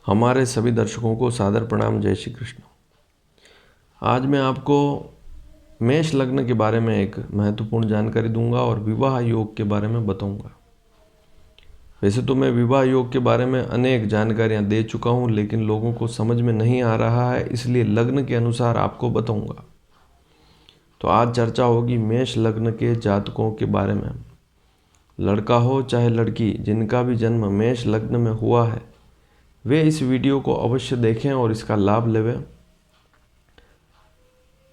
हमारे सभी दर्शकों को सादर प्रणाम। जय श्री कृष्ण। आज मैं आपको मेष लग्न के बारे में एक महत्वपूर्ण जानकारी दूंगा और विवाह योग के बारे में बताऊंगा। वैसे तो मैं विवाह योग के बारे में अनेक जानकारियां दे चुका हूं, लेकिन लोगों को समझ में नहीं आ रहा है, इसलिए लग्न के अनुसार आपको बताऊंगा। तो आज चर्चा होगी मेष लग्न के जातकों के बारे में। लड़का हो चाहे लड़की, जिनका भी जन्म मेष लग्न में हुआ है वे इस वीडियो को अवश्य देखें और इसका लाभ लेवें।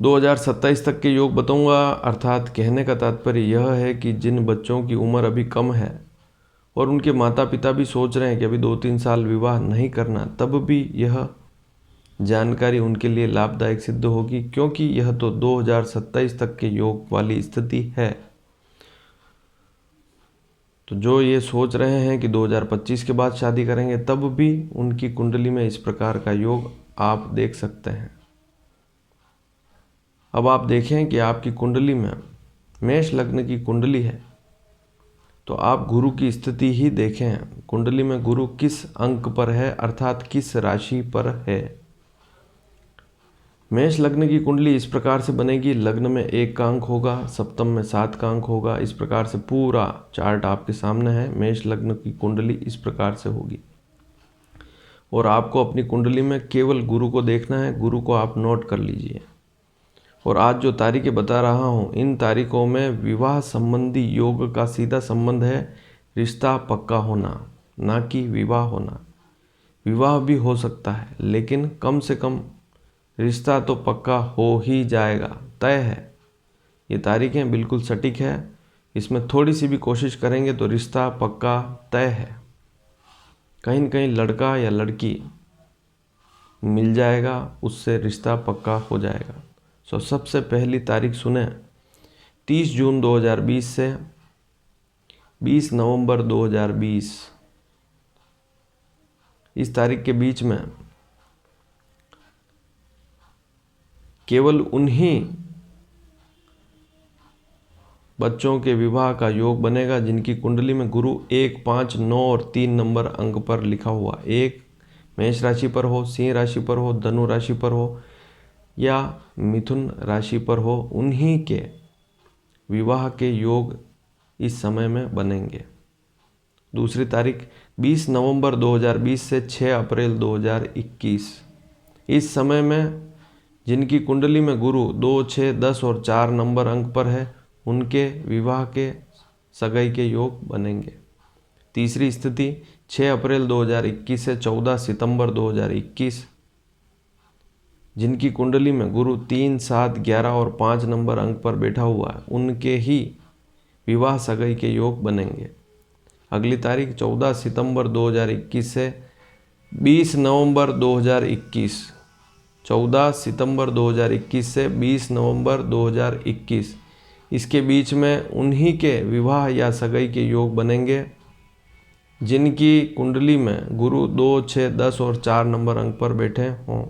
2027 तक के योग बताऊंगा, अर्थात कहने का तात्पर्य यह है कि जिन बच्चों की उम्र अभी कम है और उनके माता पिता भी सोच रहे हैं कि अभी 2-3 साल विवाह नहीं करना, तब भी यह जानकारी उनके लिए लाभदायक सिद्ध होगी, क्योंकि यह तो 2027 तक के योग वाली स्थिति है। तो जो ये सोच रहे हैं कि 2025 के बाद शादी करेंगे, तब भी उनकी कुंडली में इस प्रकार का योग आप देख सकते हैं। अब आप देखें कि आपकी कुंडली में मेष लग्न की कुंडली है, तो आप गुरु की स्थिति ही देखें। कुंडली में गुरु किस अंक पर है, अर्थात किस राशि पर है। मेष लग्न की कुंडली इस प्रकार से बनेगी। लग्न में 1 का अंक होगा, सप्तम में 7 का अंक होगा। इस प्रकार से पूरा चार्ट आपके सामने है। मेष लग्न की कुंडली इस प्रकार से होगी और आपको अपनी कुंडली में केवल गुरु को देखना है। गुरु को आप नोट कर लीजिए। और आज जो तारीखें बता रहा हूँ, इन तारीखों में विवाह संबंधी योग का सीधा संबंध है। रिश्ता पक्का होना, ना कि विवाह होना। विवाह भी हो सकता है, लेकिन कम से कम रिश्ता तो पक्का हो ही जाएगा, तय है। ये तारीखें बिल्कुल सटीक है। इसमें थोड़ी सी भी कोशिश करेंगे तो रिश्ता पक्का तय है। कहीं न कहीं लड़का या लड़की मिल जाएगा, उससे रिश्ता पक्का हो जाएगा। सबसे पहली तारीख सुने, 30 जून 2020 से 20 नवंबर 2020। इस तारीख के बीच में केवल उन्हीं बच्चों के विवाह का योग बनेगा जिनकी कुंडली में गुरु 1, 5, 9 और 3 नंबर अंक पर लिखा हुआ। 1 मेष राशि पर हो, सिंह राशि पर हो, धनु राशि पर हो या मिथुन राशि पर हो, उन्हीं के विवाह के योग इस समय में बनेंगे। दूसरी तारीख 20 नवंबर 2020 से 6 अप्रैल 2021। इस समय में जिनकी कुंडली में गुरु 2, 6, 10 और 4 नंबर अंक पर है, उनके विवाह के सगाई के योग बनेंगे। तीसरी स्थिति 6 अप्रैल 2021 से 14 सितंबर 2021। जिनकी कुंडली में गुरु 3, 7, 11 और 5 नंबर अंक पर बैठा हुआ है, उनके ही विवाह सगाई के योग बनेंगे। अगली तारीख 14 सितंबर 2021 से 20 नवंबर 2021। 14 सितंबर 2021 से 20 नवंबर 2021। इसके बीच में उन्हीं के विवाह या सगाई के योग बनेंगे जिनकी कुंडली में गुरु 2, 6, 10 और 4 नंबर अंक पर बैठे हों।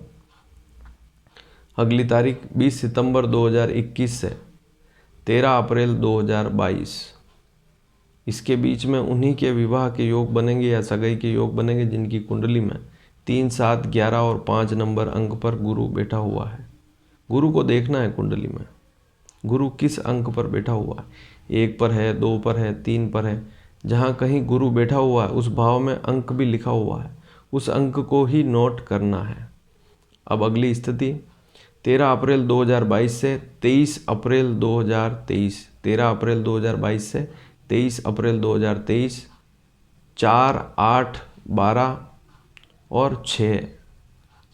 अगली तारीख 20 सितंबर 2021 से 13 अप्रैल 2022। इसके बीच में उन्हीं के विवाह के योग बनेंगे या सगाई के योग बनेंगे जिनकी कुंडली में 3, 7, 11 और 5 नंबर अंक पर गुरु बैठा हुआ है। गुरु को देखना है कुंडली में गुरु किस अंक पर बैठा हुआ है। 1 पर है, 2 पर है, 3 पर है। जहाँ कहीं गुरु बैठा हुआ है उस भाव में अंक भी लिखा हुआ है, उस अंक को ही नोट करना है। अब अगली स्थिति 13 अप्रैल 2022 से 23 अप्रैल 2023। 13 अप्रैल 2022 से 23 अप्रैल 2023। 4, 8, 12 और 6।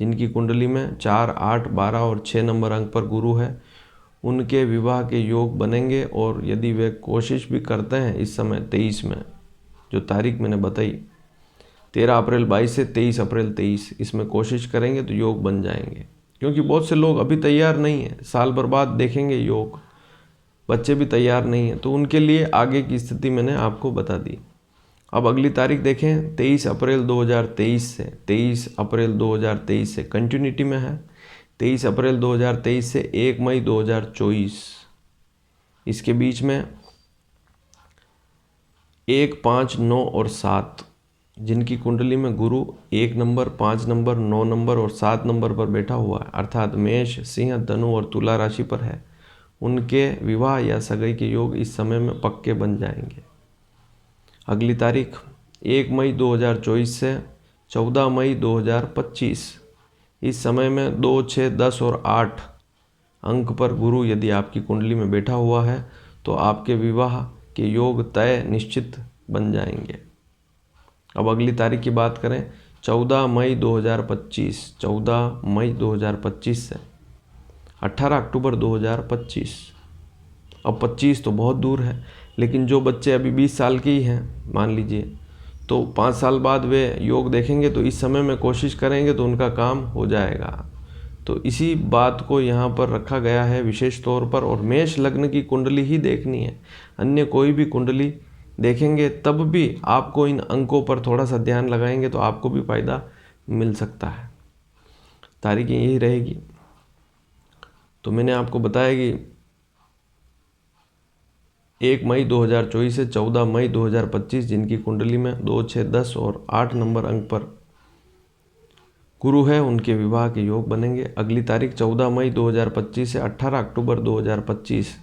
जिनकी कुंडली में 4, 8, 12 और 6 नंबर अंक पर गुरु है, उनके विवाह के योग बनेंगे। और यदि वे कोशिश भी करते हैं इस समय 23 में, जो तारीख मैंने बताई 13 अप्रैल 22 से 23 अप्रैल 23, इसमें कोशिश करेंगे तो योग बन जाएंगे। क्योंकि बहुत से लोग अभी तैयार नहीं हैं, साल भर बाद देखेंगे योग, बच्चे भी तैयार नहीं हैं, तो उनके लिए आगे की स्थिति मैंने आपको बता दी। अब अगली तारीख देखें 23 अप्रैल 2023 से 23 अप्रैल 2023 से कंटिन्यूटी में है। 23 अप्रैल 2023 से 1 मई 2024। इसके बीच में 1, 5, 9 और 7 जिनकी कुंडली में गुरु 1 नंबर, 5 नंबर, 9 नंबर और 7 नंबर पर बैठा हुआ है, अर्थात मेष, सिंह, धनु और तुला राशि पर है, उनके विवाह या सगाई के योग इस समय में पक्के बन जाएंगे। अगली तारीख 1 मई 2024 से 14 मई 2025। इस समय में 2, 6, 10 और 8 अंक पर गुरु यदि आपकी कुंडली में बैठा हुआ है तो आपके विवाह के योग तय निश्चित बन जाएंगे। अब अगली तारीख की बात करें 14 मई 2025, 14 मई 2025 से 18 अक्टूबर 2025। अब 25 तो बहुत दूर है, लेकिन जो बच्चे अभी 20 साल के ही हैं मान लीजिए, तो 5 साल बाद वे योग देखेंगे तो इस समय में कोशिश करेंगे तो उनका काम हो जाएगा। तो इसी बात को यहाँ पर रखा गया है विशेष तौर पर, और मेष लग्न की कुंडली ही देखनी है, अन्य कोई भी कुंडली देखेंगे तब भी आपको इन अंकों पर थोड़ा सा ध्यान लगाएंगे तो आपको भी फायदा मिल सकता है। तारीख यही रहेगी। तो मैंने आपको बताया कि 1 मई 2024 से 14 मई 2025 जिनकी कुंडली में 2, 6, 10 और 8 नंबर अंक पर गुरु है, उनके विवाह के योग बनेंगे। अगली तारीख 14 मई 2025 से 18 अक्टूबर 2025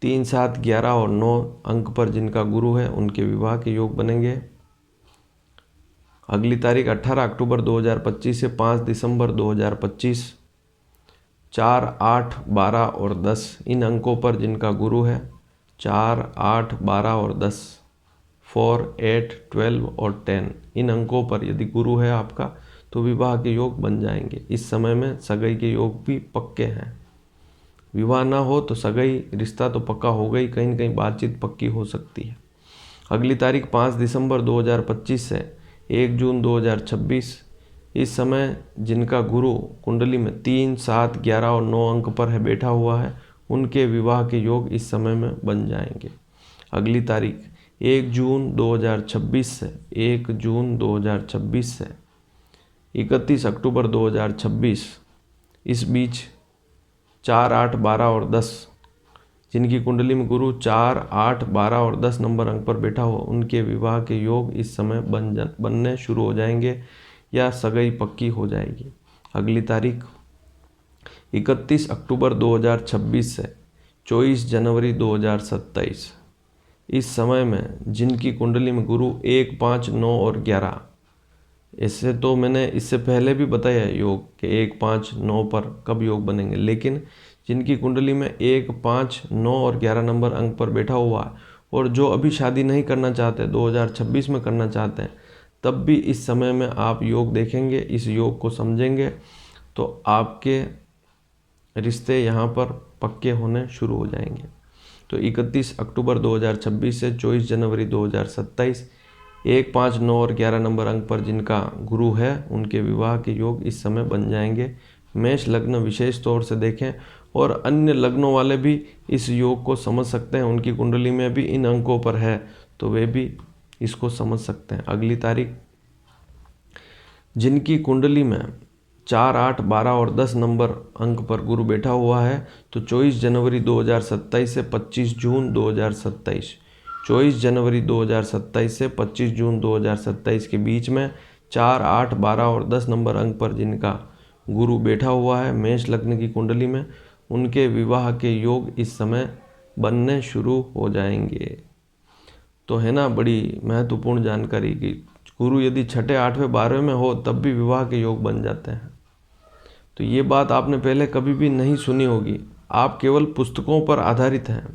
3, 7, 11 और 9 अंक पर जिनका गुरु है, उनके विवाह के योग बनेंगे। अगली तारीख 18 अक्टूबर 2025 से 5 दिसंबर 2025 4, 8, 12 और 10 इन अंकों पर जिनका गुरु है, 4, 8, 12 और 10, 4, 8, 12 और 10 इन अंकों पर यदि गुरु है आपका तो विवाह के योग बन जाएंगे। इस समय में सगाई के योग भी पक्के हैं। विवाह ना हो तो सगाई रिश्ता तो पक्का हो गई, कहीं न कहीं बातचीत पक्की हो सकती है। अगली तारीख 5 दिसंबर 2025 से 1 जून 2026 इस समय जिनका गुरु कुंडली में 3, 7, 11 और 9 अंक पर है बैठा हुआ है, उनके विवाह के योग इस समय में बन जाएंगे। अगली तारीख 1 जून 2026 से 1 जून 2026 से 31 अक्टूबर 2026 इस बीच 4, 8, 12 और 10 जिनकी कुंडली में गुरु 4, 8, 12 और 10 नंबर अंक पर बैठा हो, उनके विवाह के योग इस समय बनने शुरू हो जाएंगे या सगाई पक्की हो जाएगी। अगली तारीख 31 अक्टूबर 2026 से 24 जनवरी 2027 इस समय में जिनकी कुंडली में गुरु 1, 5, 9 और 11, इससे तो मैंने इससे पहले भी बताया योग कि 1, 5, 9 पर कब योग बनेंगे, लेकिन जिनकी कुंडली में 1, 5, 9 और 11 नंबर अंक पर बैठा हुआ है और जो अभी शादी नहीं करना चाहते, 2026 में करना चाहते हैं, तब भी इस समय में आप योग देखेंगे, इस योग को समझेंगे तो आपके रिश्ते यहाँ पर पक्के होने शुरू हो जाएंगे। तो 31 अक्टूबर 2026 से 24 जनवरी 2027 1, 5, 9 और 11 नंबर अंक पर जिनका गुरु है, उनके विवाह के योग इस समय बन जाएंगे। मेष लग्न विशेष तौर से देखें और अन्य लग्नों वाले भी इस योग को समझ सकते हैं, उनकी कुंडली में भी इन अंकों पर है तो वे भी इसको समझ सकते हैं। अगली तारीख जिनकी कुंडली में 4, 8, 12 और 10 नंबर अंक पर गुरु बैठा हुआ है तो 24 जनवरी 2027 से 25 जून 2027 24 जनवरी 2027 से 25 जून 2027 के बीच में 4, 8, 12 और 10 नंबर अंक पर जिनका गुरु बैठा हुआ है मेष लग्न की कुंडली में, उनके विवाह के योग इस समय बनने शुरू हो जाएंगे। तो है ना बड़ी महत्वपूर्ण जानकारी कि गुरु यदि 6ठे, 8वें, 12वें में हो तब भी विवाह के योग बन जाते हैं। तो ये बात आपने पहले कभी भी नहीं सुनी होगी, आप केवल पुस्तकों पर आधारित हैं,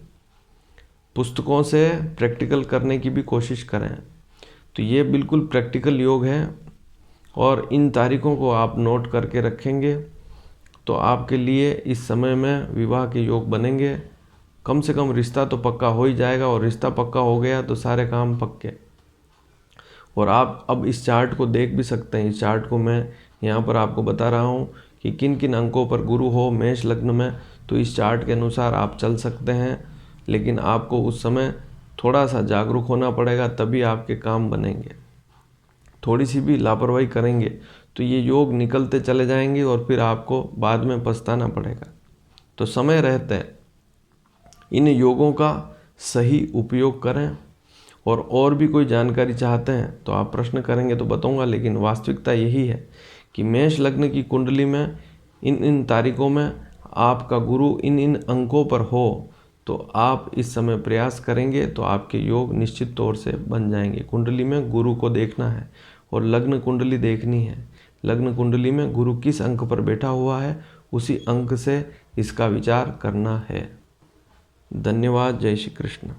पुस्तकों से प्रैक्टिकल करने की भी कोशिश करें। तो ये बिल्कुल प्रैक्टिकल योग है और इन तारीखों को आप नोट करके रखेंगे तो आपके लिए इस समय में विवाह के योग बनेंगे। कम से कम रिश्ता तो पक्का हो ही जाएगा और रिश्ता पक्का हो गया तो सारे काम पक्के। और आप अब इस चार्ट को देख भी सकते हैं। इस चार्ट को मैं यहाँ पर आपको बता रहा हूँ कि किन किन अंकों पर गुरु हो मेष लग्न में, तो इस चार्ट के अनुसार आप चल सकते हैं। लेकिन आपको उस समय थोड़ा सा जागरूक होना पड़ेगा, तभी आपके काम बनेंगे। थोड़ी सी भी लापरवाही करेंगे तो ये योग निकलते चले जाएंगे और फिर आपको बाद में पछताना पड़ेगा। तो समय रहते इन योगों का सही उपयोग करें और भी कोई जानकारी चाहते हैं तो आप प्रश्न करेंगे तो बताऊंगा, लेकिन वास्तविकता यही है कि मेष लग्न की कुंडली में इन तारीखों में आपका गुरु इन अंकों पर हो तो आप इस समय प्रयास करेंगे तो आपके योग निश्चित तौर से बन जाएंगे। कुंडली में गुरु को देखना है और लग्न कुंडली देखनी है। लग्न कुंडली में गुरु किस अंक पर बैठा हुआ है उसी अंक से इसका विचार करना है। धन्यवाद। जय श्री कृष्ण।